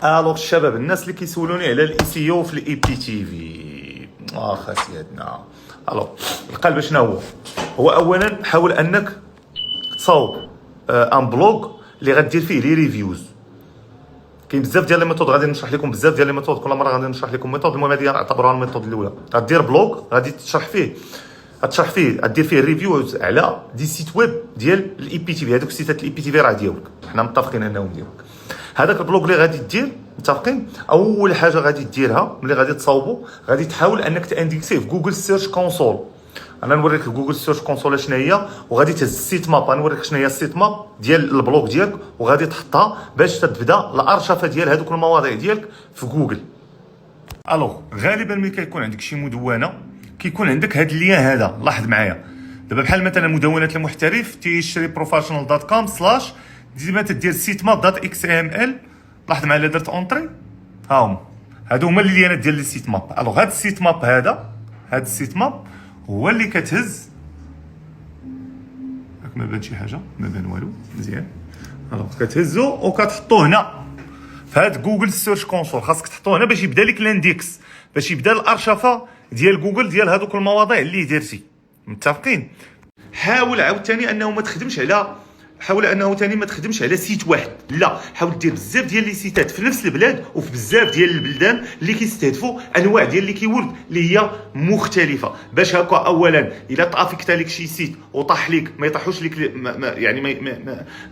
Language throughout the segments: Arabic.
الو الشباب، الناس اللي كيسولوني على الاي سي او في الاي بي تي في، سيادنا. الو القلب شنو هو اولا حاول انك تصاوب ان بلوغ اللي غدير فيه لي ريفيوز. كاين بزاف ديال لي ميثود، غادي نشرح لكم بزاف ديال لي ميثود، كل مره غادي نشرح لكم ميثود. المهم هذه نعتبروها الميثود الاولى. غدير بلوغ غادي تشرح فيه غدير فيه ريفيوز على دي سيت ويب ديال الاي بي تي في. هذوك السيتات الاي بي تي في راه ديالك، حنا متفقين انهم ديالك. هذاك البلوغ اللي غادي دير متفقين، اول حاجه غادي ديرها ملي غادي تصاوبو، غادي تحاول انك تانديكسيه في جوجل سيرش كونسول. انا نوريك جوجل سيرش كونسول شنو هي، وغادي تهز السيت ماب. غنوريك شنو هي السيت ماب ديال البلوغ ديالك، وغادي تحطها باش تبدا الارشفه ديال هذوك المواضيع ديالك في جوجل. الوغ غالبا ملي كيكون عندك شي مدونه كيكون عندك هذا اللين هذا. لاحظ معايا دابا بحال مثلا مدونات المحترف تيشري professional.com/ ديما تدير سيت ماب دات اكس ام ال. لاحظ معايا الا درت اونطري ها هادو هما اللينات ديال السيت ماب. الوغ هاد السيت ماب هذا السيت ماب هو اللي كتهز. راك ما بان شي حاجه، ما بان والو مزيان. الوغ كتهزو وكتحطو هنا في هاد جوجل سيرش كونسول. خاصك تحطو هنا باش يبدا لك الاندكس، باش يبدا الارشفه ديال جوجل ديال هادوك المواضيع اللي درتي. متفقين؟ حاول عاوتاني انه ما تخدمش على سيت واحد، لا حاول دير بزاف ديال لي سيتات في نفس البلاد وفي بزاف ديال البلدان اللي كيستهدفوا انواع ديال لي كيورد اللي هي مختلفه، باش هكا اولا الا طافكت لك شي سيت وطاح لك ما يطيحوش لك يعني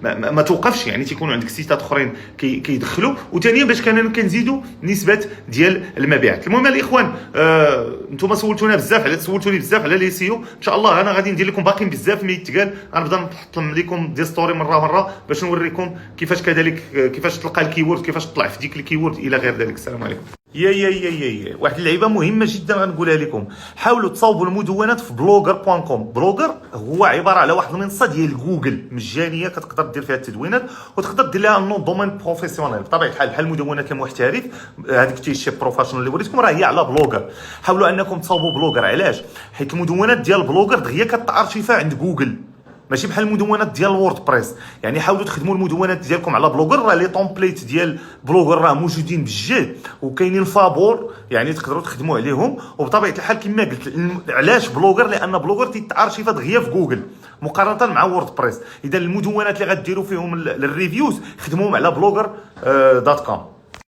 ما توقفش، يعني تيكونوا عندك سيتات اخرين كيدخلوا. وثانيا باش كنزيدوا نسبه ديال المبيعات. المهم الاخوان انتم سولتوني بزاف على لي سيو. ان شاء الله انا غادي ندير لكم باقي بزاف ما يتقال. غنبدا نحط لكم دي ستوري مره باش نوريكم كيفاش كيفاش تلقى الكيورد، كيفاش تطلع في ديك الكيورد الى غير ذلك. السلام عليكم. يا واحد اللعيبه مهمه جدا غنقولها لكم. حاولوا تصاوبوا المدونات في بلوغر.com. بلوغر هو عباره على واحد المنصه ديال جوجل مجانيه، كتقدر دير فيها التدوينات وتقدر دير لها نون دومين بروفيسيونيل بطبيعه الحال، بحال مدونات المحترف. هذيك تيشي بروفيسيونيل اللي وريتكم راه هي على بلوغر. حاولوا انكم تصاوبوا بلوغر. علاش؟ حيت المدونات ديال بلوغر هي كتارشيفا عند جوجل، ماشي بحال المدونات ديال ووردبريس. يعني حاولوا تخدموا المدونات ديالكم على بلوغر. راه لي طومبليت ديال بلوغر راه موجودين بالجهد، وكاينين فابور يعني تقدروا تخدموا عليهم. وبطبيعه الحال كما قلت، علاش بلوغر؟ لان بلوغر تيتارشيفا دغيا في جوجل مقارنه مع ووردبريس. اذا المدونات اللي غديروا فيهم الريفيوز خدموهم على بلوغر.com.